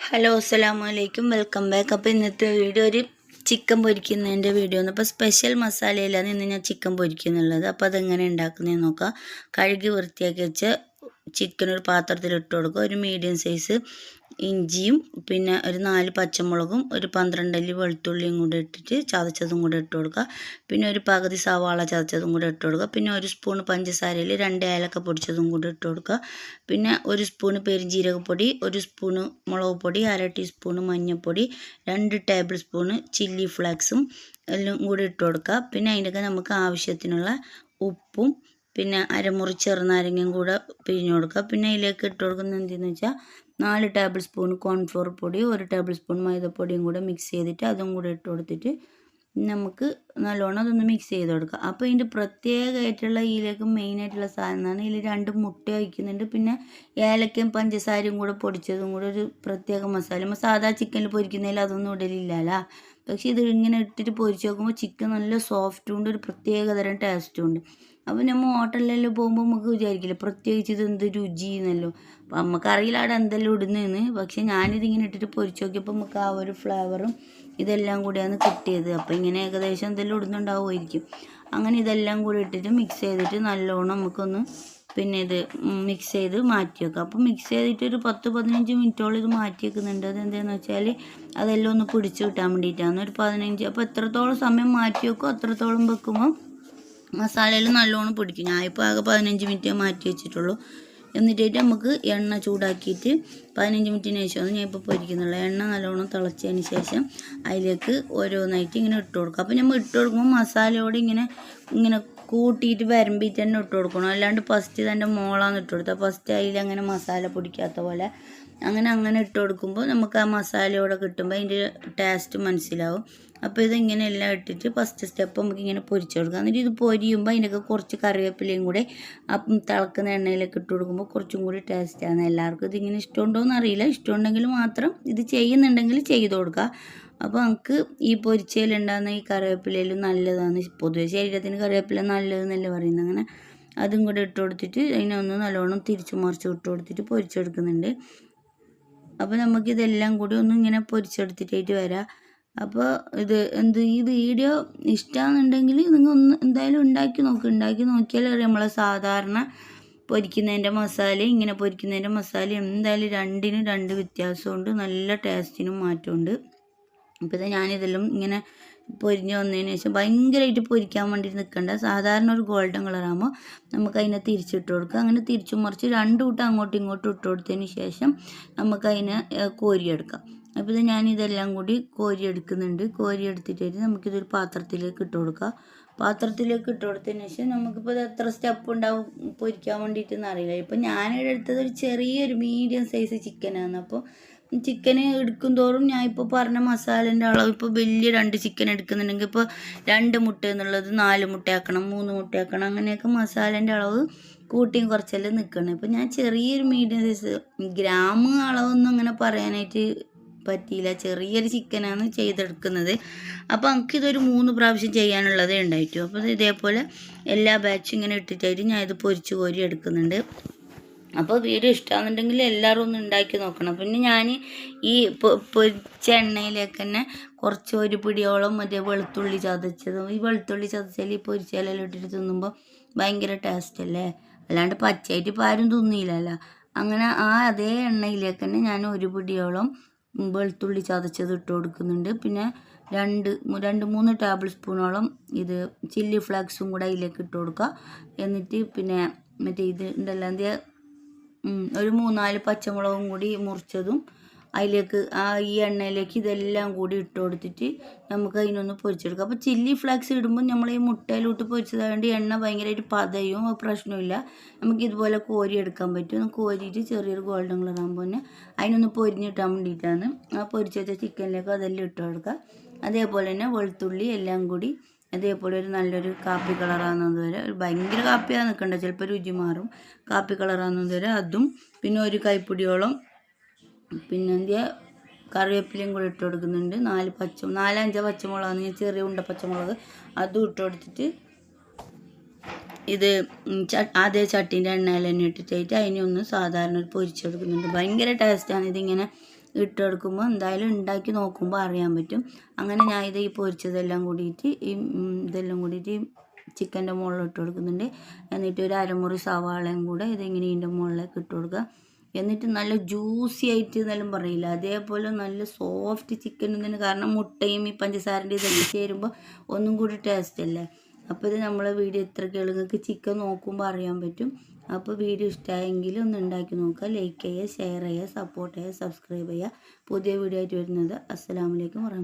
Hello അസ്സലാമലൈക്കും welcome back. അപ്പോൾ ഇന്നത്തെ വീഡിയോ ഒരു ചിക്കൻ പൊരിക്കുന്നതിൻ്റെ വീഡിയോ ആണ്. അപ്പോൾ സ്പെഷ്യൽ മസാലയിലാണ് ഇന്ന് ഞാൻ ചിക്കൻ പൊരിക്കുന്നുള്ളത്. അപ്പോൾ അതെങ്ങനെ ഉണ്ടാക്കുന്നതെന്ന് നോക്കാം. കഴുകി വൃത്തിയാക്കി വെച്ച ചിക്കൻ ഒരു പാത്രത്തിൽ ഇട്ട് കൊടുക്കുക. ഒരു മീഡിയം സൈസ് ഇഞ്ചിയും പിന്നെ ഒരു 4 പച്ചമുളകും ഒരു 12 അല്ലി വെളുത്തുള്ളിയും കൂടെ ഇട്ടിട്ട് ചതച്ചതും കൂടെ ഇട്ട് കൊടുക്കുക. പിന്നെ ഒരു പകുതി സവാള ചതച്ചതും കൂടെ ഇട്ട് കൊടുക്കുക. പിന്നെ ഒരു സ്പൂൺ പഞ്ചസാരയിൽ 2 ഏലക്ക പൊടിച്ചതും കൂടെ ഇട്ട് കൊടുക്കുക. പിന്നെ ഒരു സ്പൂൺ പെരുംജീരകപ്പൊടി, ഒരു സ്പൂൺ മുളക് പൊടി, 1/2 ടീസ്പൂൺ മഞ്ഞൾപ്പൊടി, 2 ടേബിൾ സ്പൂൺ ചില്ലി ഫ്ലേക്സും എല്ലാം കൂടി ഇട്ട് കൊടുക്കുക. പിന്നെ അതിനൊക്കെ നമുക്ക് ആവശ്യത്തിനുള്ള ഉപ്പും പിന്നെ അരമുറി ചെറുനാരങ്ങയും കൂടെ പിഴിഞ്ഞ് കൊടുക്കുക. പിന്നെ അതിലേക്ക് ഇട്ട് കൊടുക്കുന്നത് എന്തെന്ന് വെച്ചാൽ 4 ടേബിൾ സ്പൂൺ കോൺഫ്ലോർ പൊടി, 1 ടേബിൾ സ്പൂൺ മൈദപ്പൊടിയും കൂടെ മിക്സ് ചെയ്തിട്ട് അതും കൂടെ ഇട്ട് കൊടുത്തിട്ട് നമുക്ക് നല്ലോണം അതൊന്ന് മിക്സ് ചെയ്ത് കൊടുക്കുക. അപ്പോൾ ഇതിൻ്റെ പ്രത്യേകമായിട്ടുള്ള ഇതിലേക്ക് മെയിനായിട്ടുള്ള സാധനമാണ് ഇതിൽ 2 മുട്ട വയ്ക്കുന്നുണ്ട്. പിന്നെ ഏലക്കയും പഞ്ചസാരയും കൂടെ പൊടിച്ചതും കൂടെ ഒരു പ്രത്യേക മസാല. സാധാ ചിക്കനിൽ പൊരിക്കുന്നതിൽ അതൊന്നും ഇടലില്ലല്ലോ. പക്ഷേ ഇത് ഇങ്ങനെ ഇട്ടിട്ട് പൊരിച്ച് നോക്കുമ്പോൾ ചിക്കൻ നല്ല സോഫ്റ്റും ഉണ്ട്, ഒരു പ്രത്യേകതരം ടേസ്റ്റും ഉണ്ട്. അപ്പോൾ നമ്മൾ ഹോട്ടലിലെല്ലാം പോകുമ്പോൾ നമുക്ക് വിചാരിക്കില്ല പ്രത്യേകിച്ച് ഇത് എന്ത് രുചി എന്നല്ലോ. അപ്പോൾ നമുക്കറിയില്ല അവിടെ എന്തെല്ലാം ഇടുന്നതെന്ന്. പക്ഷേ ഞാനിതിങ്ങനെ ഇട്ടിട്ട് പൊരിച്ച് നോക്കിയപ്പോൾ നമുക്ക് ആ ഒരു ഫ്ലേവറും ഇതെല്ലാം കൂടിയാണ് കിട്ടിയത്. അപ്പോൾ ഇങ്ങനെ ഏകദേശം എന്തെല്ലാം ഇടുന്നുണ്ടാവുമായിരിക്കും. അങ്ങനെ ഇതെല്ലാം കൂടി ഇട്ടിട്ട് മിക്സ് ചെയ്തിട്ട് നല്ലോണം നമുക്കൊന്ന് പിന്നെ ഇത് മിക്സ് ചെയ്ത് മാറ്റി വെക്കാം. അപ്പോൾ മിക്സ് ചെയ്തിട്ട് ഒരു 10-15 മിനിറ്റോളം ഇത് മാറ്റി വെക്കുന്നുണ്ട്. അതെന്താണെന്ന് വെച്ചാൽ അതെല്ലാം ഒന്ന് പിടിച്ച് കിട്ടാൻ വേണ്ടിയിട്ടാണ്. ഒരു 15, അപ്പോൾ എത്രത്തോളം സമയം മാറ്റി വെക്കും അത്രത്തോളം വെക്കുമ്പോൾ മസാലയിൽ നല്ലോണം പിടിക്കും. ഞാനിപ്പോൾ ആകെ 15 മിനിറ്റേ മാറ്റി വെച്ചിട്ടുള്ളൂ. എന്നിട്ടായിട്ട് നമുക്ക് എണ്ണ ചൂടാക്കിയിട്ട് 15 മിനിറ്റിന് ശേഷമാണ് ഞാൻ ഇപ്പോൾ പൊരിക്കുന്നുള്ളൂ. എണ്ണ നല്ലോണം തിളച്ചതിന് ശേഷം അതിലേക്ക് ഓരോന്നായിട്ട് ഇങ്ങനെ ഇട്ട് കൊടുക്കുക. അപ്പോൾ നമ്മൾ ഇട്ട് കൊടുക്കുമ്പോൾ മസാലയോട് ഇങ്ങനെ കൂട്ടിയിട്ട് വരമ്പിയിട്ട് തന്നെ ഇട്ട് കൊടുക്കണം. അല്ലാണ്ട് ഫസ്റ്റ് തന്നെ മോളാന്ന് ഇട്ട് കൊടുത്താൽ ഫസ്റ്റ് അതിൽ അങ്ങനെ മസാല പൊടിക്കാത്ത പോലെ അങ്ങനെ ഇട്ട് കൊടുക്കുമ്പോൾ നമുക്ക് ആ മസാലയോടെ കിട്ടുമ്പോൾ അതിൻ്റെ ടേസ്റ്റ് മനസ്സിലാവും. അപ്പോൾ ഇതിങ്ങനെ എല്ലാം ഇട്ടിട്ട് ഫസ്റ്റ് സ്റ്റെപ്പ് നമുക്ക് ഇങ്ങനെ പൊരിച്ച് കൊടുക്കുക. എന്നിട്ട് ഇത് പൊരിയുമ്പോൾ അതിനൊക്കെ കുറച്ച് കറിവേപ്പിലയും കൂടെ തിളക്കുന്ന എണ്ണയിലേക്ക് ഇട്ട് കൊടുക്കുമ്പോൾ കുറച്ചും കൂടി ടേസ്റ്റാണ്. എല്ലാവർക്കും ഇതിങ്ങനെ ഇഷ്ടമുണ്ടോ എന്നറിയില്ല. ഇഷ്ടമുണ്ടെങ്കിൽ മാത്രം ഇത് ചെയ്യുന്നുണ്ടെങ്കിൽ ചെയ്ത് കൊടുക്കുക. അപ്പോൾ നമുക്ക് ഈ പൊരിച്ചയിലുണ്ടാകുന്ന ഈ കറിവേപ്പിലയിലും നല്ലതാണ്. പൊതുവെ ശരീരത്തിന് കറിവേപ്പില നല്ലതെന്നല്ലേ പറയുന്നത്. അങ്ങനെ അതും കൂടെ ഇട്ട് കൊടുത്തിട്ട് അതിനൊന്ന് നല്ലോണം തിരിച്ചു മറിച്ച് ഇട്ട് കൊടുത്തിട്ട് പൊരിച്ചെടുക്കുന്നുണ്ട്. അപ്പോൾ നമുക്കിതെല്ലാം കൂടി ഒന്നും ഇങ്ങനെ പൊരിച്ചെടുത്തിട്ടായിട്ട് വരാം. അപ്പോൾ ഈ വീഡിയോ ഇഷ്ടമാണെന്നുണ്ടെങ്കിൽ നിങ്ങൾ ഒന്ന് എന്തായാലും ഉണ്ടാക്കി നോക്കിയാൽ നമ്മളെ സാധാരണ പൊരിക്കുന്നതിൻ്റെ മസാലയും ഇങ്ങനെ പൊരിക്കുന്നതിൻ്റെ മസാലയും എന്തായാലും രണ്ടിനും 2 വ്യത്യാസമുണ്ട്. നല്ല ടേസ്റ്റിനും മാറ്റമുണ്ട്. അപ്പോൾ ഞാനിതെല്ലാം ഇങ്ങനെ പൊരിഞ്ഞ് വന്നതിന് ശേഷം ഭയങ്കരമായിട്ട് പൊരിക്കാൻ വേണ്ടിയിട്ട് നിൽക്കണ്ട. സാധാരണ ഒരു ഗോൾഡൻ കളറാകുമ്പോൾ നമുക്ക് അതിനെ തിരിച്ചിട്ട് കൊടുക്കുക. അങ്ങനെ തിരിച്ചു മറിച്ച് 2 കൂട്ടം അങ്ങോട്ടും ഇങ്ങോട്ടും ഇട്ട് കൊടുത്തതിന് ശേഷം നമുക്കതിനെ കോരിയെടുക്കാം. അപ്പോൾ ഞാനിതെല്ലാം കൂടി കോരിയെടുക്കുന്നുണ്ട്. കോരിയെടുത്തിട്ട് നമുക്കിതൊരു പാത്രത്തിലേക്ക് ഇട്ട് കൊടുക്കുക. പാത്രത്തിലേക്ക് ഇട്ട് കൊടുത്തതിന് ശേഷം നമുക്കിപ്പോൾ ഇത് എത്ര സ്റ്റെപ്പ് ഉണ്ടാവും പൊരിക്കാൻ വേണ്ടിയിട്ടെന്ന് അറിയില്ല. ഇപ്പോൾ ഞാനിവിടെ എടുത്തത് ഒരു ചെറിയൊരു മീഡിയം സൈസ് ചിക്കനാണ്. അപ്പോൾ ചിക്കന് എടുക്കും തോറും ഞാൻ ഇപ്പോൾ പറഞ്ഞ മസാലേൻ്റെ അളവ് ഇപ്പോൾ വലിയ 2 ചിക്കൻ എടുക്കുന്നുണ്ടെങ്കിൽ ഇപ്പോൾ 2 മുട്ട എന്നുള്ളത് 4 മുട്ടയാക്കണം, 3 മുട്ടയാക്കണം. അങ്ങനെയൊക്കെ മസാലേൻ്റെ അളവ് കൂട്ടിയും കുറച്ചെല്ലാം നിൽക്കണം. ഇപ്പോൾ ഞാൻ ചെറിയൊരു മീഡിയം സൈസ് ഗ്രാം അളവൊന്നും അങ്ങനെ പറയാനായിട്ട് പറ്റിയില്ല. ചെറിയൊരു ചിക്കനാണ് ചെയ്തെടുക്കുന്നത്. അപ്പോൾ നമുക്കിതൊരു 3 പ്രാവശ്യം ചെയ്യാനുള്ളതേ ഉണ്ടായിട്ടു. അപ്പോൾ ഇതേപോലെ എല്ലാ ബാച്ചും ഇങ്ങനെ ഇട്ടിട്ടായിട്ട് ഞാൻ ഇത് പൊരിച്ച് കോരി എടുക്കുന്നുണ്ട്. അപ്പോൾ വീഡിയോ ഇഷ്ടമാണെന്നുണ്ടെങ്കിൽ എല്ലാവരും ഒന്ന് ഉണ്ടാക്കി നോക്കണം. പിന്നെ ഞാൻ ഈ പൊരിച്ച എണ്ണയിലേക്ക് തന്നെ കുറച്ച് ഒരു പിടിയോളം മറ്റേ വെളുത്തുള്ളി ചതച്ചതും, ഈ വെളുത്തുള്ളി ചതച്ചാൽ ഈ പൊരിച്ചാലെല്ലാം ഇട്ടിട്ട് തിന്നുമ്പോൾ ഭയങ്കര ടേസ്റ്റ് അല്ലേ. അല്ലാണ്ട് പച്ചയായിട്ട് ഇപ്പോൾ ആരും തിന്നില്ലല്ലോ. അങ്ങനെ അതേ എണ്ണയിലേക്ക് തന്നെ ഞാൻ ഒരു പിടിയോളം വെളുത്തുള്ളി ചതച്ചത് ഇട്ട് കൊടുക്കുന്നുണ്ട്. പിന്നെ 2-3 ടേബിൾ സ്പൂണോളം ഇത് ചില്ലി ഫ്ലേക്സും കൂടെ അതിലേക്ക് ഇട്ട് കൊടുക്കുക. എന്നിട്ട് പിന്നെ മറ്റേ ഇത് ഉണ്ടല്ലോ ഒരു 3-4 പച്ചമുളകും കൂടി മുറിച്ചതും അതിലേക്ക് ഈ എണ്ണയിലേക്ക് ഇതെല്ലാം കൂടി ഇട്ട് കൊടുത്തിട്ട് നമുക്ക് അതിനൊന്ന് പൊരിച്ചെടുക്കാം. അപ്പോൾ ചില്ലി ഫ്ലേക്സ് ഇടുമ്പോൾ നമ്മൾ ഈ മുട്ടയിലോട്ട് പൊരിച്ചതായതുകൊണ്ട് എണ്ണ ഭയങ്കരമായിട്ട് പതയും, പ്രശ്നമില്ല. നമുക്ക് ഇതുപോലെ കോരിയെടുക്കാൻ പറ്റും. കോരിയിട്ട് ചെറിയൊരു ഗോൾഡൻ കളർ ആകുമ്പോൾ തന്നെ അതിനൊന്ന് പൊരിഞ്ഞിട്ടാൻ വേണ്ടിയിട്ടാണ്. ആ പൊരിച്ച വെച്ച ചിക്കനിലേക്ക് അതെല്ലാം ഇട്ട് കൊടുക്കുക. അതേപോലെ തന്നെ വെളുത്തുള്ളി എല്ലാം കൂടി അതേപോലെ ഒരു നല്ലൊരു കാപ്പി കളറാകുന്നത് വരെ, ഒരു ഭയങ്കര കാപ്പിയാണ് നിൽക്കേണ്ടത്, ചിലപ്പോൾ രുചി മാറും. കാപ്പി കളറാകുന്നത് വരെ അതും, പിന്നെ ഒരു കൈപ്പിടിയോളം പിന്നെ കറിവേപ്പിലയും കൂടി ഇട്ട് കൊടുക്കുന്നുണ്ട്. 4-5 പച്ചമുളകാണ്, ഞാൻ ചെറിയ ഉണ്ട പച്ചമുളക് അതും ഇട്ട് കൊടുത്തിട്ട് ഇത് അതേ ചട്ടീൻ്റെ എണ്ണയിൽ തന്നെ ഇട്ടിട്ടായിട്ട് അതിനെ ഒന്ന് സാധാരണ പൊരിച്ചെടുക്കുന്നുണ്ട്. ഭയങ്കര ടേസ്റ്റാണ് ഇതിങ്ങനെ ഇട്ടെടുക്കുമ്പോൾ എന്തായാലും ഉണ്ടാക്കി നോക്കുമ്പോൾ അറിയാൻ പറ്റും. അങ്ങനെ ഞാൻ ഇത് ഈ പൊരിച്ചതെല്ലാം കൂടിയിട്ട് ഇതെല്ലാം കൂടിയിട്ട് ഈ ചിക്കൻ്റെ മുകളിൽ ഇട്ട് കൊടുക്കുന്നുണ്ട്. എന്നിട്ട് ഒരു അരമുറി സവാളയും കൂടെ ഇതിങ്ങനെ ഇതിൻ്റെ മുകളിലേക്ക് ഇട്ട് കൊടുക്കുക. എന്നിട്ട് നല്ല ജ്യൂസി ആയിട്ട് എന്നെല്ലാം പറയില്ല, അതേപോലെ നല്ല സോഫ്റ്റ് ചിക്കൻ തന്നെ. കാരണം മുട്ടയും ഈ പഞ്ചസാരൻ്റെ ഇതൊക്കെ ചേരുമ്പോൾ ഒന്നും കൂടി ടേസ്റ്റ് അല്ലേ. അപ്പോൾ ഇത് നമ്മളെ വീഡിയോ ഇത്രയ്ക്ക് നിങ്ങൾക്ക് ചിക്കൻ നോക്കുമ്പോൾ അറിയാൻ പറ്റും. അപ്പോൾ വീഡിയോ ഇഷ്ടമായെങ്കിൽ ഒന്ന് ഉണ്ടാക്കി നോക്കുക. ലൈക്ക് ചെയ്യുക, ഷെയർ ചെയ്യുക, സപ്പോർട്ട് ചെയ്യുക, സബ്സ്ക്രൈബ് ചെയ്യുക. പുതിയ വീഡിയോ ആയിട്ട് വരുന്നത്. അസ്സലാമു അലൈക്കും വറഹ്മത്തുള്ളാഹി.